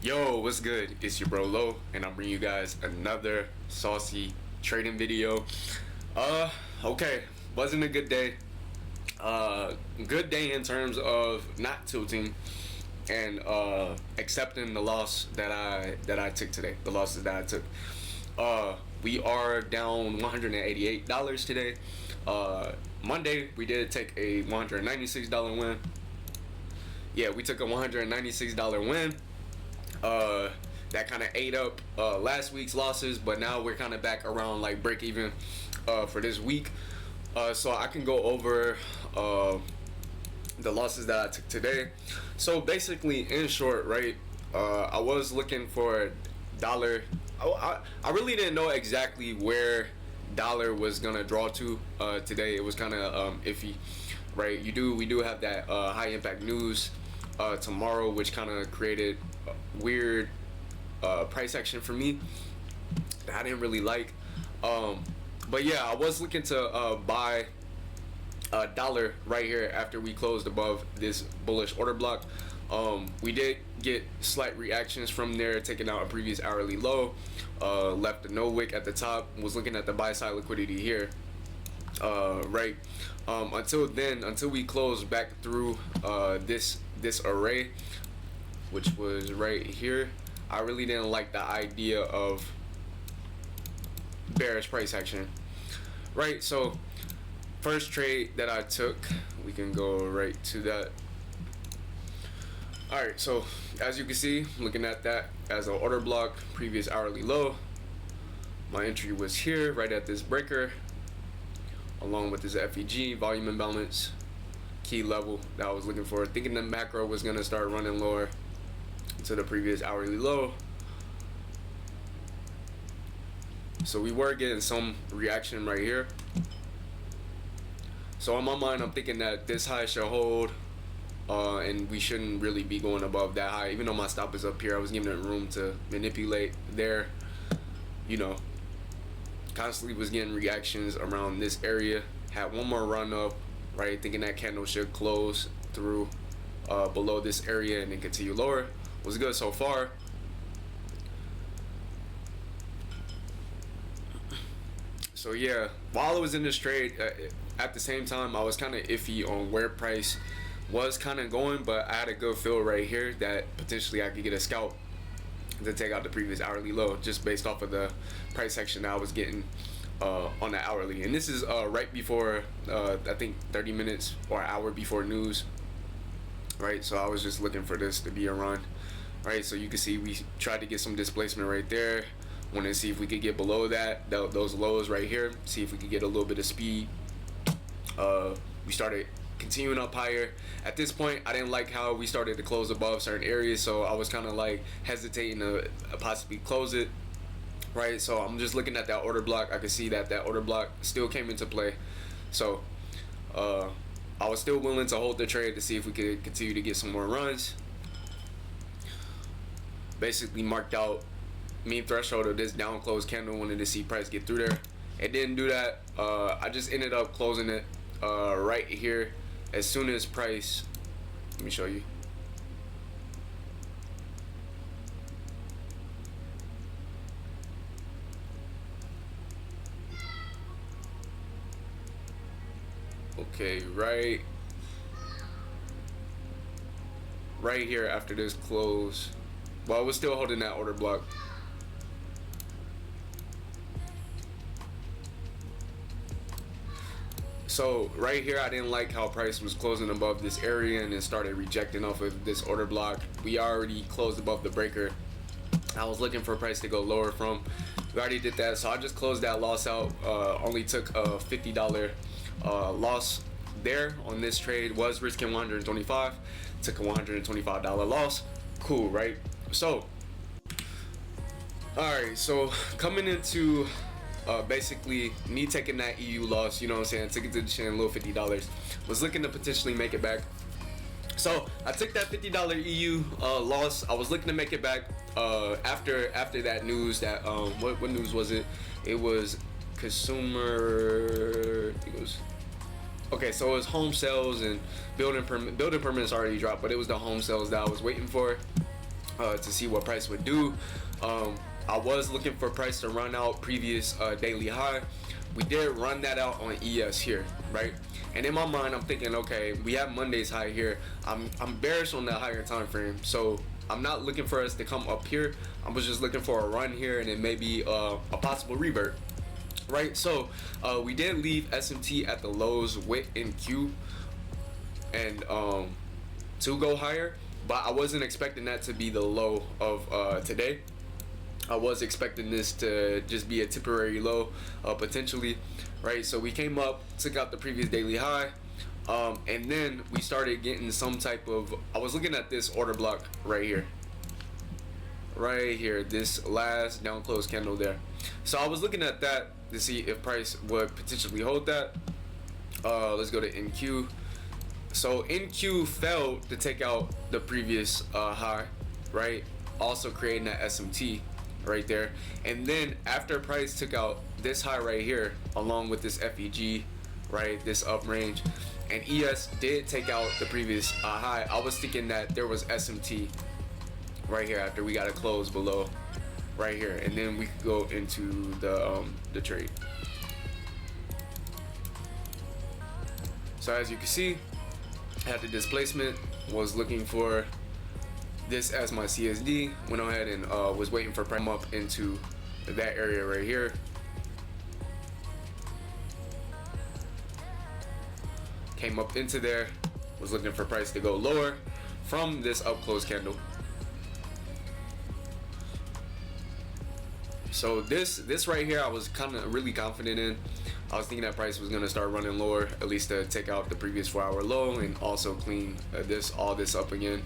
Yo, what's good? It's your bro Lo, and I'm bringing you guys another saucy trading video. Okay, wasn't a good day. Good day in terms of not tilting and accepting the loss that I took today. The losses that I took. We are down $188 today. Monday we did take a $196 win. Yeah, we took a $196 win. That kind of ate up last week's losses, but now we're kind of back around like break even for this week. So I can go over the losses that I took today. So basically, in short, right, I was looking for dollar. I really didn't know exactly where dollar was gonna draw to today. It was kind of iffy, right? We do have that high impact news tomorrow, which kind of created weird price action for me that I didn't really like. But yeah, I was looking to buy a dollar right here after we closed above this bullish order block. We did get slight reactions from there, taking out a previous hourly low, left a no wick at the top, was looking at the buy side liquidity here, right? Until we closed back through this array, which was right here, I really didn't like the idea of bearish price action, right? So first trade that I took, we can go right to that. All right, so as you can see, looking at that as an order block, previous hourly low, my entry was here right at this breaker, along with this FEG volume imbalance key level that I was looking for, thinking the macro was gonna start running lower to the previous hourly low. So we were getting some reaction right here. So in my mind, I'm thinking that this high should hold, and we shouldn't really be going above that high. Even though my stop is up here, I was giving it room to manipulate there. You know, constantly was getting reactions around this area. Had one more run up, right? Thinking that candle should close through below this area and then continue lower. Was good so far. So yeah, while I was in this trade, at the same time I was kind of iffy on where price was kind of going, but I had a good feel right here that potentially I could get a scalp to take out the previous hourly low, just based off of the price action that I was getting on the hourly. And this is right before I think 30 minutes or an hour before news, right? So I was just looking for this to be a run, right? So you can see we tried to get some displacement right there. Wanted to see if we could get below that, those lows right here, see if we could get a little bit of speed. We started continuing up higher. At this point, I didn't like how we started to close above certain areas, so I was kind of like hesitating to possibly close it, right? So I'm just looking at that order block. I could see that order block still came into play, so I was still willing to hold the trade to see if we could continue to get some more runs. Basically marked out mean threshold of this down close candle, wanted to see price get through there. It didn't do that. I just ended up closing it right here as soon as price, let me show you. Okay, right here after this close, well, I was still holding that order block. So right here, I didn't like how price was closing above this area and then started rejecting off of this order block. We already closed above the breaker. I was looking for a price to go lower from. We already did that, so I just closed that loss out. Only took a $50 loss there on this trade. Was risking 125, took a $125 loss. Cool, right? So all right, so coming into basically me taking that EU loss, you know what I'm saying, took it to the chin, a little $50, was looking to potentially make it back. So I took that $50 EU loss. I was looking to make it back after that news. That what news was it? It was consumer, I think it was, okay, so it was home sales and building permits already dropped, but it was the home sales that I was waiting for. to see what price would do. I was looking for price to run out previous daily high. We did run that out on ES here, right? And in my mind, I'm thinking, okay, we have Monday's high here. I'm bearish on that higher time frame, so I'm not looking for us to come up here. I was just looking for a run here and then maybe a possible revert, right? So we did leave SMT at the lows with NQ and to go higher, but I wasn't expecting that to be the low of today. I was expecting this to just be a temporary low, potentially, right? So we came up, took out the previous daily high, and then we started getting some type of, I was looking at this order block right here, this last down close candle there. So I was looking at that to see if price would potentially hold that. Let's go to NQ. So NQ failed to take out the previous high, right? Also creating that SMT right there. And then after price took out this high right here, along with this FEG, right, this up range, and ES did take out the previous high, I was thinking that there was SMT right here after we got a close below right here, and then we could go into the trade. So as you can see, I had the displacement, was looking for this as my CSD, went ahead and was waiting for price up into that area right here. Came up into there, was looking for price to go lower from this up close candle. So this right here, I was kind of really confident in. I was thinking that price was gonna start running lower, at least to take out the previous 4-hour low and also clean all this up again,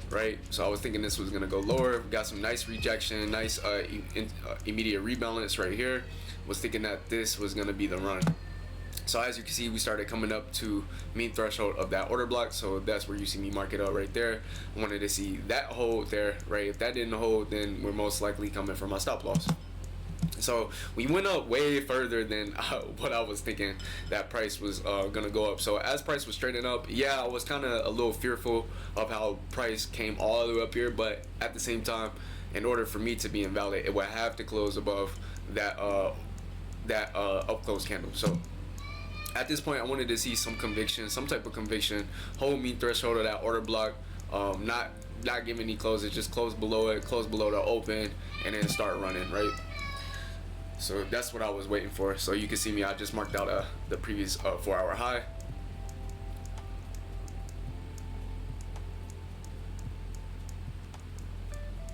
right? So I was thinking this was gonna go lower. Got some nice rejection, nice immediate rebalance right here. Was thinking that this was gonna be the run. So as you can see, we started coming up to mean threshold of that order block. So that's where you see me mark it up right there. I wanted to see that hold there, right? If that didn't hold, then we're most likely coming for my stop loss. So we went up way further than what I was thinking that price was gonna go up. So as price was trading up, yeah, I was kind of a little fearful of how price came all the way up here, but at the same time, in order for me to be invalid, it would have to close above that up close candle. So at this point, I wanted to see some conviction, some type of conviction, hold mean threshold of that order block, not give any closes, just close below it, close below the open, and then start running, right? So that's what I was waiting for. So you can see me, I just marked out the previous 4-hour high.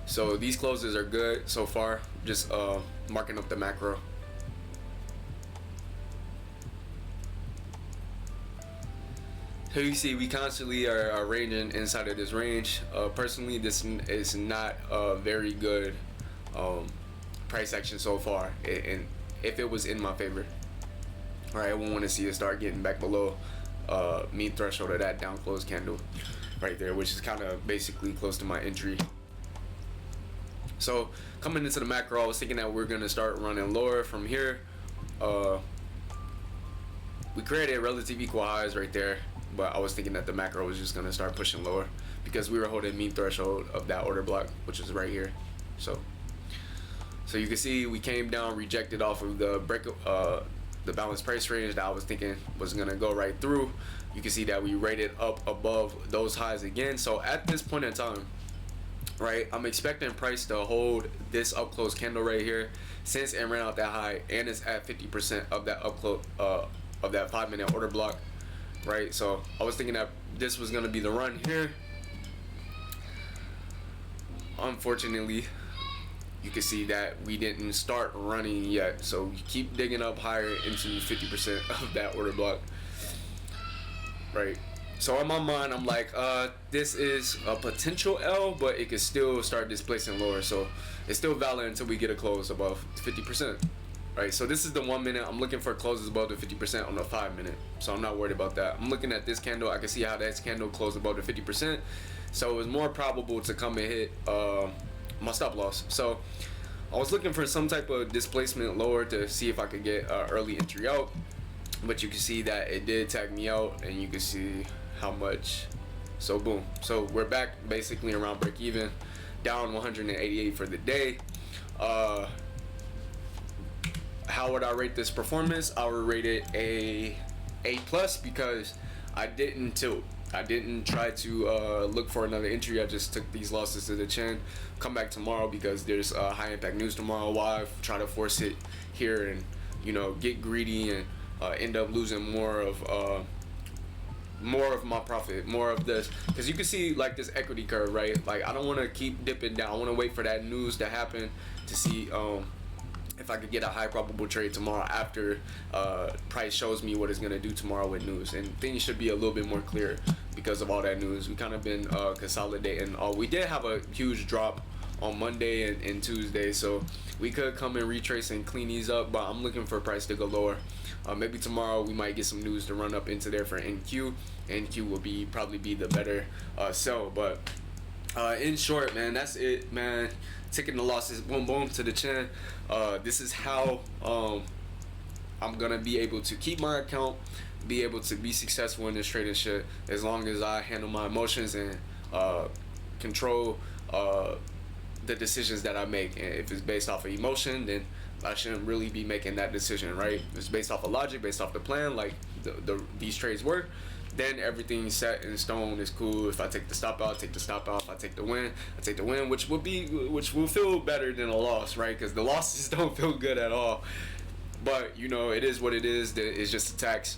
So these closes are good so far, just marking up the macro. So you see, we constantly are ranging inside of this range. Personally, this is not a very good price action so far, and if it was in my favor, all right, I won't want to see it start getting back below mean threshold of that down close candle right there, which is kind of basically close to my entry. So coming into the macro, I was thinking that we're gonna start running lower from here. We created relative equal highs right there, but I was thinking that the macro was just gonna start pushing lower because we were holding mean threshold of that order block, which is right here. So you can see we came down, rejected off of the break, the balanced price range that I was thinking was gonna go right through. You can see that we rated up above those highs again. So at this point in time, right, I'm expecting price to hold this up close candle right here, since it ran out that high and it's at 50% of that up close of that 5-minute order block, right? So I was thinking that this was gonna be the run here. Unfortunately, you can see that we didn't start running yet, so we keep digging up higher into 50% of that order block, right? So in my mind, I'm like, this is a potential L, but it could still start displacing lower, so it's still valid until we get a close above 50%, right? So this is the 1 minute. I'm looking for closes above the 50% on the 5 minute, so I'm not worried about that. I'm looking at this candle. I can see how that candle closed above the 50%, so it was more probable to come and hit my stop loss. So I was looking for some type of displacement lower to see if I could get early entry out, but you can see that it did tag me out, and you can see how much. So boom, so we're back basically around break even. down 188 for the day. How would I rate this performance? I would rate it A plus, because I didn't tilt. I didn't try to look for another entry. I just took these losses to the chin. Come back tomorrow because there's high impact news tomorrow. Why try to force it here and, you know, get greedy and end up losing more of my profit, more of this, because you can see like this equity curve, right? Like, I don't want to keep dipping down. I want to wait for that news to happen to see if I could get a high probable trade tomorrow after price shows me what it's gonna do tomorrow with news, and things should be a little bit more clear because of all that news. We kind of been consolidating. We did have a huge drop on Monday and Tuesday, so we could come and retrace and clean these up, but I'm looking for price to go lower. Maybe tomorrow we might get some news to run up into there for NQ. NQ will probably be the better sell, but in short, man, that's it, man. Taking the losses, boom, boom, to the chin. This is how I'm gonna be able to keep my account, be able to be successful in this trading shit, as long as I handle my emotions and control the decisions that I make. And if it's based off of emotion, then I shouldn't really be making that decision, right? If it's based off of logic, based off the plan, like these trades work, then everything's set in stone. It's cool. If I take the stop out, take the stop out. If I take the win, I take the win, which will feel better than a loss, right? Because the losses don't feel good at all. But, you know, it is what it is. It's just a tax.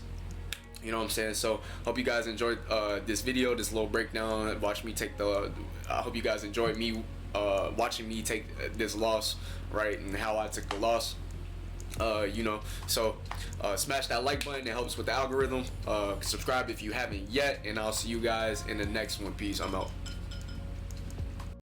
You know what I'm saying? So hope you guys enjoyed this video, this little breakdown. Watch me take I hope you guys enjoyed me watching me take this loss, right, and how I took the loss. You know, so smash that like button. It helps with the algorithm. Subscribe if you haven't yet, and I'll see you guys in the next one. Peace. I'm out.